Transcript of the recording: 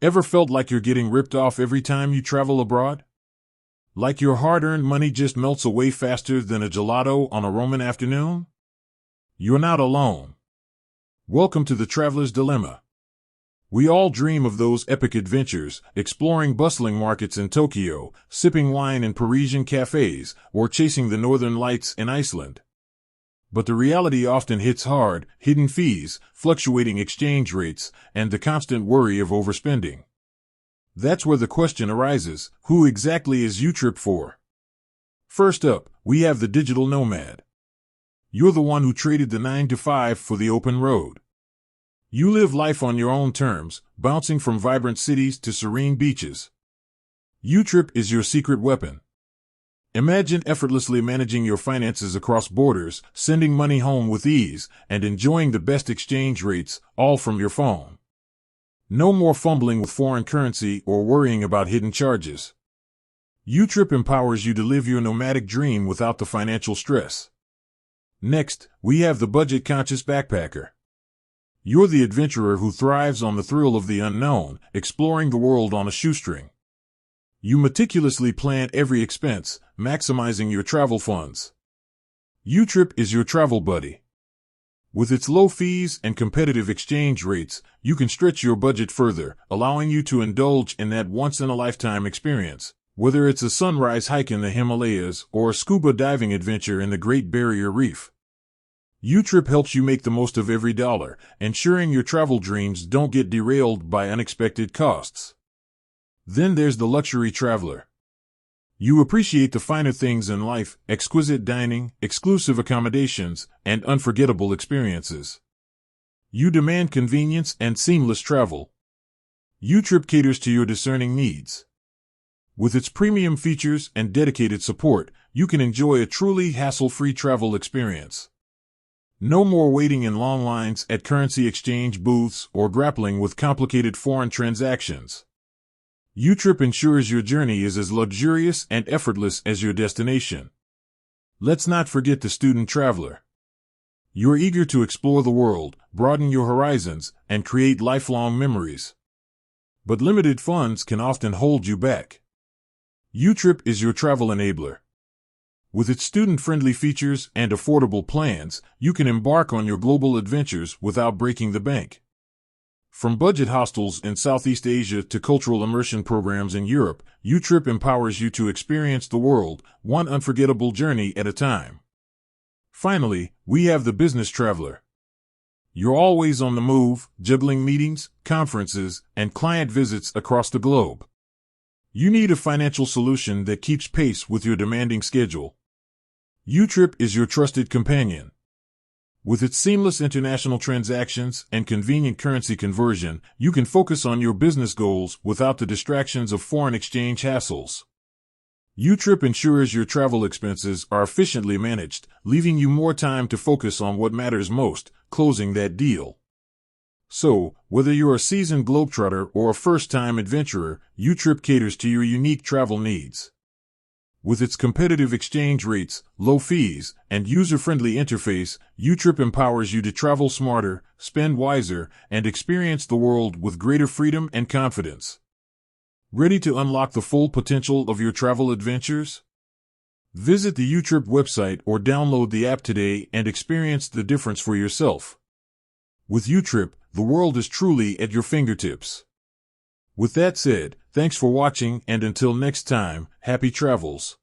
Ever felt like you're getting ripped off every time you travel abroad? Like your hard-earned money just melts away faster than a gelato on a Roman afternoon? You're not alone. Welcome to the Traveler's Dilemma. We all dream of those epic adventures, exploring bustling markets in Tokyo, sipping wine in Parisian cafes, or chasing the northern lights in Iceland. But the reality often hits hard: hidden fees, fluctuating exchange rates, and the constant worry of overspending. That's where the question arises: who exactly is YouTrip for? First up, we have the digital nomad. You're the one who traded the 9-to-5 for the open road. You live life on your own terms, bouncing from vibrant cities to serene beaches. YouTrip is your secret weapon. Imagine effortlessly managing your finances across borders, sending money home with ease, and enjoying the best exchange rates, all from your phone. No more fumbling with foreign currency or worrying about hidden charges. YouTrip empowers you to live your nomadic dream without the financial stress. Next, we have the budget-conscious backpacker. You're the adventurer who thrives on the thrill of the unknown, exploring the world on a shoestring. You meticulously plan every expense, maximizing your travel funds. YouTrip is your travel buddy. With its low fees and competitive exchange rates, you can stretch your budget further, allowing you to indulge in that once-in-a-lifetime experience, whether it's a sunrise hike in the Himalayas or a scuba diving adventure in the Great Barrier Reef. YouTrip helps you make the most of every dollar, ensuring your travel dreams don't get derailed by unexpected costs. Then there's the luxury traveler. You appreciate the finer things in life: exquisite dining, exclusive accommodations, and unforgettable experiences. You demand convenience and seamless travel. YouTrip caters to your discerning needs. With its premium features and dedicated support, you can enjoy a truly hassle-free travel experience. No more waiting in long lines at currency exchange booths or grappling with complicated foreign transactions. YouTrip ensures your journey is as luxurious and effortless as your destination. Let's not forget the student traveler. You're eager to explore the world, broaden your horizons, and create lifelong memories. But limited funds can often hold you back. YouTrip is your travel enabler. With its student-friendly features and affordable plans, you can embark on your global adventures without breaking the bank. From budget hostels in Southeast Asia to cultural immersion programs in Europe, YouTrip empowers you to experience the world, one unforgettable journey at a time. Finally, we have the business traveler. You're always on the move, juggling meetings, conferences, and client visits across the globe. You need a financial solution that keeps pace with your demanding schedule. YouTrip is your trusted companion. With its seamless international transactions and convenient currency conversion, you can focus on your business goals without the distractions of foreign exchange hassles. YouTrip ensures your travel expenses are efficiently managed, leaving you more time to focus on what matters most: closing that deal. So, whether you're a seasoned globetrotter or a first-time adventurer, YouTrip caters to your unique travel needs. With its competitive exchange rates, low fees, and user-friendly interface, YouTrip empowers you to travel smarter, spend wiser, and experience the world with greater freedom and confidence. Ready to unlock the full potential of your travel adventures? Visit the YouTrip website or download the app today and experience the difference for yourself. With YouTrip, the world is truly at your fingertips. With that said, thanks for watching, and until next time, happy travels.